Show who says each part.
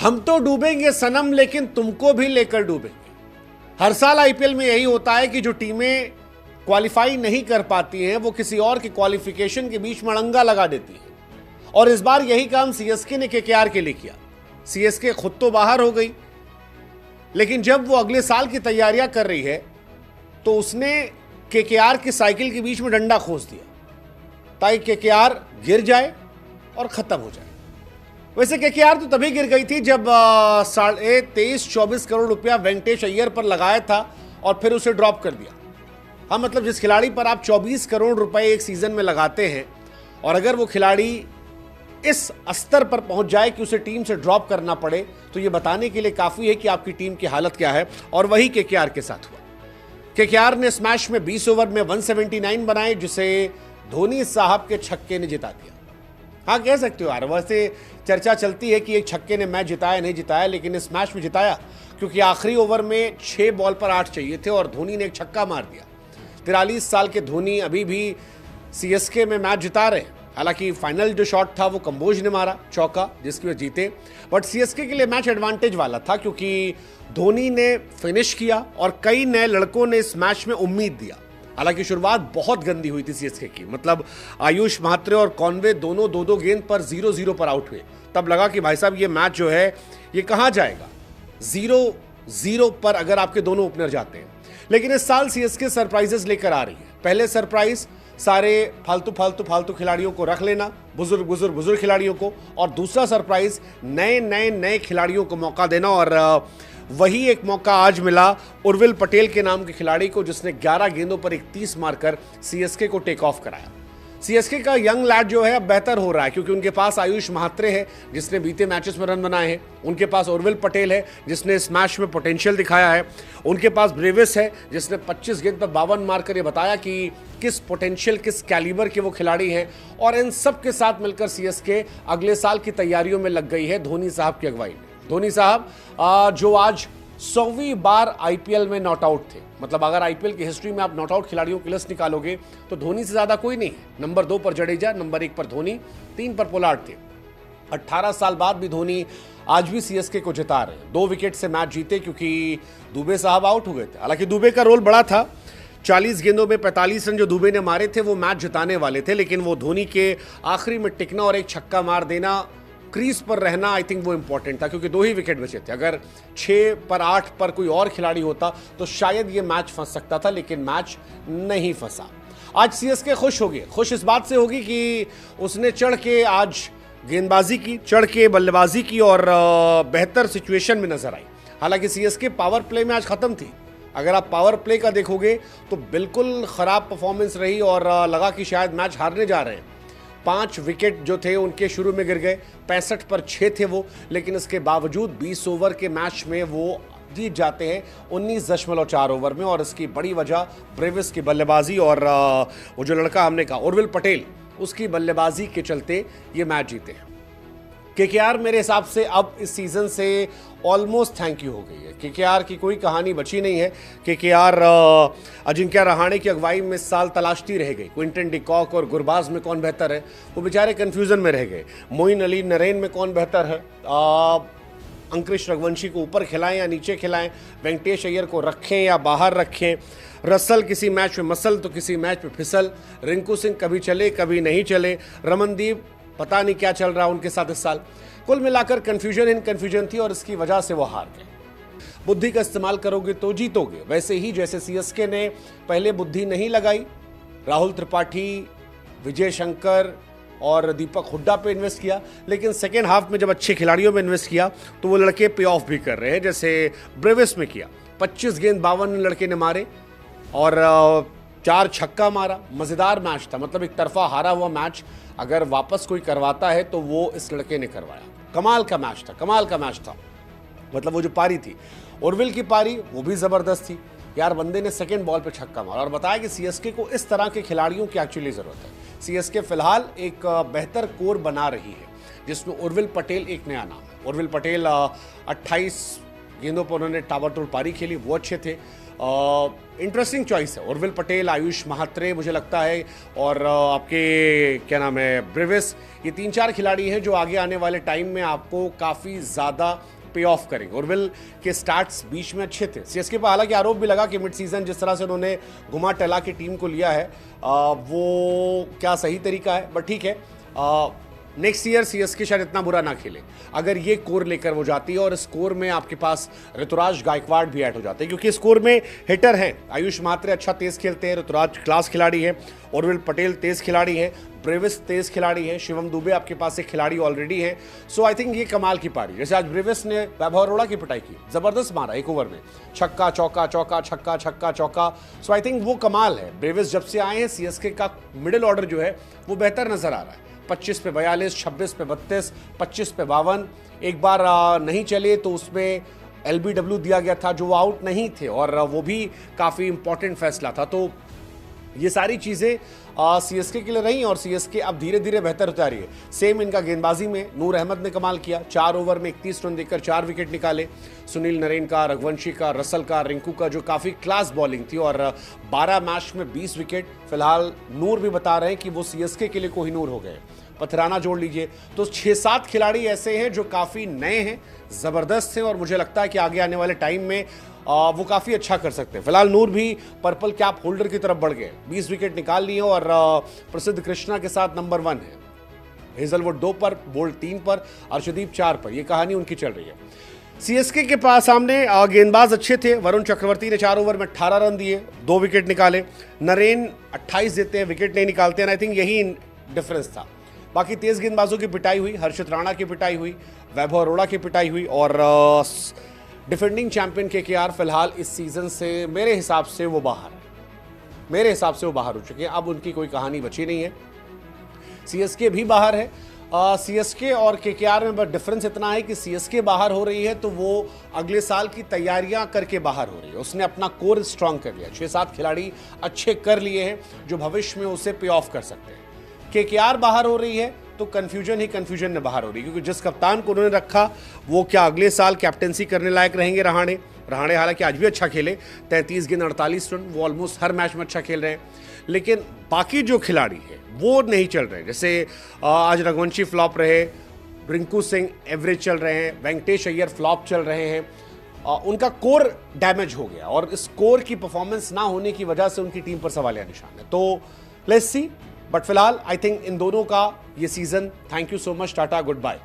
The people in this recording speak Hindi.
Speaker 1: हम तो डूबेंगे सनम लेकिन तुमको भी लेकर डूबेंगे। हर साल आईपीएल में यही होता है कि जो टीमें क्वालिफाई नहीं कर पाती हैं वो किसी और के क्वालिफिकेशन के बीच में अड़ंगा लगा देती हैं, और इस बार यही काम सीएसके ने केकेआर के लिए किया। सीएसके खुद तो बाहर हो गई, लेकिन जब वो अगले साल की तैयारियां कर रही है तो उसने केकेआर की साइकिल के बीच में डंडा खोस दिया ताकि केकेआर गिर जाए और खत्म हो जाए। वैसे केकेआर तो तभी गिर गई थी जब 23-24 करोड़ रुपया वेंकटेश अय्यर पर लगाया था और फिर उसे ड्रॉप कर दिया। हाँ, मतलब जिस खिलाड़ी पर आप 24 करोड़ रुपए एक सीजन में लगाते हैं और अगर वो खिलाड़ी इस स्तर पर पहुंच जाए कि उसे टीम से ड्रॉप करना पड़े, तो ये बताने के लिए काफी है कि आपकी टीम की हालत क्या है। और वही केकेआर के साथ हुआ। केकेआर ने स्मैश में 20 ओवर में 179 बनाए, जिसे धोनी साहब के छक्के ने जिता दिया। हाँ, कह सकते हो यार, वैसे चर्चा चलती है कि एक छक्के ने मैच जिताया नहीं जिताया, लेकिन इस मैच में जिताया क्योंकि आखिरी ओवर में 6 बॉल पर 8 चाहिए थे और धोनी ने एक छक्का मार दिया। 43 साल के धोनी अभी भी सीएसके में मैच जिता रहे हैं। हालांकि फाइनल जो शॉट था वो कंबोज ने मारा चौका, जिसकी वजह जीते, बट सीएसके के लिए मैच एडवांटेज वाला था क्योंकि धोनी ने फिनिश किया और कई नए लड़कों ने इस मैच में उम्मीद दिया। हालांकि शुरुआत बहुत गंदी हुई थी सीएसके की, मतलब आयुष म्हात्रे और कॉनवे दोनों 2-2 गेंद पर 0-0 पर आउट हुए। तब लगा कि भाई साहब ये मैच जो है ये कहां जाएगा, 0-0 पर अगर आपके दोनों ओपनर जाते हैं। लेकिन इस साल सीएसके सरप्राइजेस लेकर आ रही है। पहले सरप्राइज सारे फालतू खिलाड़ियों को रख लेना, बुजुर्ग खिलाड़ियों को, और दूसरा सरप्राइज नए खिलाड़ियों को मौका देना। और वही एक मौका आज मिला उर्विल पटेल के नाम के खिलाड़ी को, जिसने 11 गेंदों पर 31 मारकर सीएसके को टेक ऑफ कराया। सीएसके का यंग लैड जो है अब बेहतर हो रहा है क्योंकि उनके पास आयुष म्हात्रे है जिसने बीते मैचेस में रन बनाए हैं, उनके पास उर्विल पटेल है जिसने इस मैच में पोटेंशियल दिखाया है, उनके पास ब्रेविस है जिसने 25 गेंद पर 52 मारकर ये बताया कि किस पोटेंशियल, किस कैलिबर के वो खिलाड़ी हैं। और इन सब के साथ मिलकर सीएसके अगले साल की तैयारियों में लग गई है धोनी साहब की अगुवाई में। धोनी साहब जो आज 100वीं बार आईपीएल में नॉट आउट थे, मतलब अगर आईपीएल की हिस्ट्री में आप नॉट आउट खिलाड़ियों की लिस्ट निकालोगे तो धोनी से ज्यादा कोई नहीं है। नंबर 2 पर जडेजा, नंबर 1 पर धोनी, 3 पर पोलार्ड थे। 18 साल बाद भी धोनी आज भी सीएसके को जिता रहे हैं। 2 विकेट से मैच जीते क्योंकि दुबे साहब आउट हो गए थे। हालांकि दुबे का रोल बड़ा था, 40 गेंदों में 45 रन जो दुबे ने मारे थे वो मैच जिताने वाले थे, लेकिन वो धोनी के आखिरी में टिकना और एक छक्का मार देना, क्रीज पर रहना, आई थिंक वो इंपॉर्टेंट था क्योंकि 2 ही विकेट बचे थे। अगर 6 पर 8 पर कोई और खिलाड़ी होता तो शायद ये मैच फंस सकता था, लेकिन मैच नहीं फंसा। आज सीएसके खुश होगी, खुश इस बात से होगी कि उसने चढ़ के आज गेंदबाजी की, चढ़ के बल्लेबाजी की और बेहतर सिचुएशन में नजर आई। हालांकि सीएसके पावर प्ले में आज खत्म थी। अगर आप पावर प्ले का देखोगे तो बिल्कुल खराब परफॉर्मेंस रही और लगा कि शायद मैच हारने जा रहे हैं। 5 विकेट जो थे उनके शुरू में गिर गए, 65 पर 6 थे वो, लेकिन इसके बावजूद 20 ओवर के मैच में वो जीत जाते हैं 19.4 ओवर में। और इसकी बड़ी वजह ब्रेविस की बल्लेबाजी और वो जो लड़का हमने कहा उर्विल पटेल, उसकी बल्लेबाजी के चलते ये मैच जीते हैं। केकेआर मेरे हिसाब से अब इस सीजन से ऑलमोस्ट थैंक यू हो गई है। केकेआर की कोई कहानी बची नहीं है। केकेआर अजिंक्य रहाणे की अगुवाई में इस साल तलाशती रह गई। क्विंटन डिकॉक और गुरबाज में कौन बेहतर है, वो बेचारे कंफ्यूजन में रह गए। मोइन अली नरेन में कौन बेहतर है, अंकुरिश रघुवंशी को ऊपर खिलाएं या नीचे खिलाएं, वेंकटेश अय्यर को रखें या बाहर रखें, रसल किसी मैच में मसल तो किसी मैच में फिसल, रिंकू सिंह कभी चले कभी नहीं चले, रमनदीप पता नहीं क्या चल रहा उनके साथ इस साल। कुल मिलाकर कंफ्यूजन थी और इसकी वजह से वो हार गए। बुद्धि का इस्तेमाल करोगे तो जीतोगे, वैसे ही जैसे सीएसके ने पहले बुद्धि नहीं लगाई, राहुल त्रिपाठी, विजय शंकर और दीपक हुड्डा पे इन्वेस्ट किया, लेकिन सेकेंड हाफ में जब अच्छे खिलाड़ियों में इन्वेस्ट किया तो वो लड़के पे ऑफ भी कर रहे हैं। जैसे ब्रेविस में किया, 25 गेंद 52 लड़के ने मारे और 4 छक्का मारा। मजेदार मैच था, मतलब एक तरफा हारा हुआ मैच अगर वापस कोई करवाता है तो वो इस लड़के ने करवाया। कमाल का मैच था। मतलब वो जो पारी थी, उर्विल की पारी, वो भी जबरदस्त थी यार। बंदे ने सेकंड बॉल पे छक्का मारा और बताया कि सीएसके को इस तरह के खिलाड़ियों की एक्चुअली जरूरत है। सीएसके फिलहाल एक बेहतर कोर बना रही है जिसमें उर्विल पटेल एक नया नाम है। उर्विल पटेल 28 गेंदों पर उन्होंने ताबड़तोड़ पारी खेली, वो अच्छे थे। इंटरेस्टिंग चॉइस है। उर्विल पटेल, आयुष महात्रे मुझे लगता है, और आपके क्या नाम है, ब्रेविस, ये 3-4 खिलाड़ी हैं जो आगे आने वाले टाइम में आपको काफ़ी ज़्यादा पे ऑफ करेंगे। उर्विल के स्टार्ट्स बीच में अच्छे थे, सीएसके पर हालांकि आरोप भी लगा कि मिड सीजन जिस तरह से उन्होंने घुमा टला की टीम को लिया है वो क्या सही तरीका है, बट ठीक है। नेक्स्ट ईयर सीएसके शायद इतना बुरा ना खेले अगर ये कोर लेकर वो जाती है, और इस कोर में आपके पास ऋतुराज गायकवाड़ भी ऐड हो जाते हैं, क्योंकि इस कोर में हिटर हैं। आयुष महात्रे अच्छा तेज खेलते हैं, ऋतुराज क्लास खिलाड़ी है, उर्विल पटेल तेज खिलाड़ी है, ब्रेविस तेज खिलाड़ी है, शिवम दुबे आपके पास एक खिलाड़ी ऑलरेडी है। सो आई थिंक ये कमाल की पारी, जैसे आज ब्रेविस ने वैभव अरोड़ा की पिटाई की, जबरदस्त मारा एक ओवर में, छक्का चौका चौका छक्का छक्का चौका। सो आई थिंक वो कमाल है। ब्रेविस जब से आए हैं सीएसके का मिडिल ऑर्डर जो है वो बेहतर नजर आ रहा है। 25 पे 42, 26 पे 32, 25 पे 52। एक बार नहीं चले तो उसमें LBW दिया गया था जो आउट नहीं थे, और वो भी काफ़ी इंपॉर्टेंट फैसला था। तो ये सारी चीज़ें सीएसके के लिए रही, और सीएसके अब धीरे धीरे बेहतर होता रही है। सेम इनका गेंदबाजी में नूर अहमद ने कमाल किया, 4 ओवर में 31 रन देकर 4 विकेट निकाले। सुनील नरेन का, रघुवंशी का, रसल का, रिंकू का जो काफ़ी क्लास बॉलिंग थी, और 12 मैच में 20 विकेट। फिलहाल नूर भी बता रहे हैं कि वो सीएसके के लिए कोहिनूर हो गए, पथराना जोड़ लीजिए। तो 6-7 खिलाड़ी ऐसे हैं जो काफ़ी नए हैं, ज़बरदस्त हैं, और मुझे लगता है कि आगे आने वाले टाइम में वो काफ़ी अच्छा कर सकते हैं। फिलहाल नूर भी पर्पल कैप होल्डर की तरफ बढ़ गए, 20 विकेट निकाल लिए, और प्रसिद्ध कृष्णा के साथ नंबर 1 है। हेजलवुड 2 पर, बोल्ट 3 पर, अर्शदीप 4 पर, ये कहानी उनकी चल रही है। सीएसके के पास सामने गेंदबाज अच्छे थे। वरुण चक्रवर्ती ने 4 ओवर में 18 रन दिए, 2 विकेट निकाले। नरेन 28 देते हैं, विकेट नहीं निकालते हैं। आई थिंक यही डिफरेंस था। बाकी तेज गेंदबाजों की पिटाई हुई, हर्षित राणा की पिटाई हुई, वैभव अरोड़ा की पिटाई हुई, और डिफेंडिंग चैंपियन केकेआर फिलहाल इस सीजन से मेरे हिसाब से वो बाहर है, मेरे हिसाब से वो बाहर हो चुके हैं। अब उनकी कोई कहानी बची नहीं है। सीएसके भी बाहर है। सीएसके और केकेआर में बस डिफरेंस इतना है कि सीएसके बाहर हो रही है तो वो अगले साल की तैयारियां करके बाहर हो रही है। उसने अपना कोर स्ट्रांग कर लिया, 6-7 खिलाड़ी अच्छे कर लिए हैं जो भविष्य में उसे पे ऑफ कर सकते हैं। केकेआर बाहर हो रही है तो कंफ्यूजन ही कंफ्यूजन में बाहर हो रही है, क्योंकि जिस कप्तान को उन्होंने रखा वो क्या अगले साल कैप्टेंसी करने लायक रहेंगे। रहाणे हालांकि आज भी अच्छा खेले, 33 गेंद 48 रन, वो ऑलमोस्ट हर मैच में अच्छा खेल रहे हैं, लेकिन बाकी जो खिलाड़ी हैं वो नहीं चल रहे। जैसे आज रघुवंशी फ्लॉप रहे, रिंकू सिंह एवरेज चल रहे हैं, वेंकटेश अय्यर फ्लॉप चल रहे हैं। उनका कोर डैमेज हो गया, और इस कोर की परफॉर्मेंस ना होने की वजह से उनकी टीम पर सवालिया निशान है। तो लेट्स सी, बट फिलहाल आई थिंक इन दोनों का ये season, thank you so much, टाटा, गुड बाय।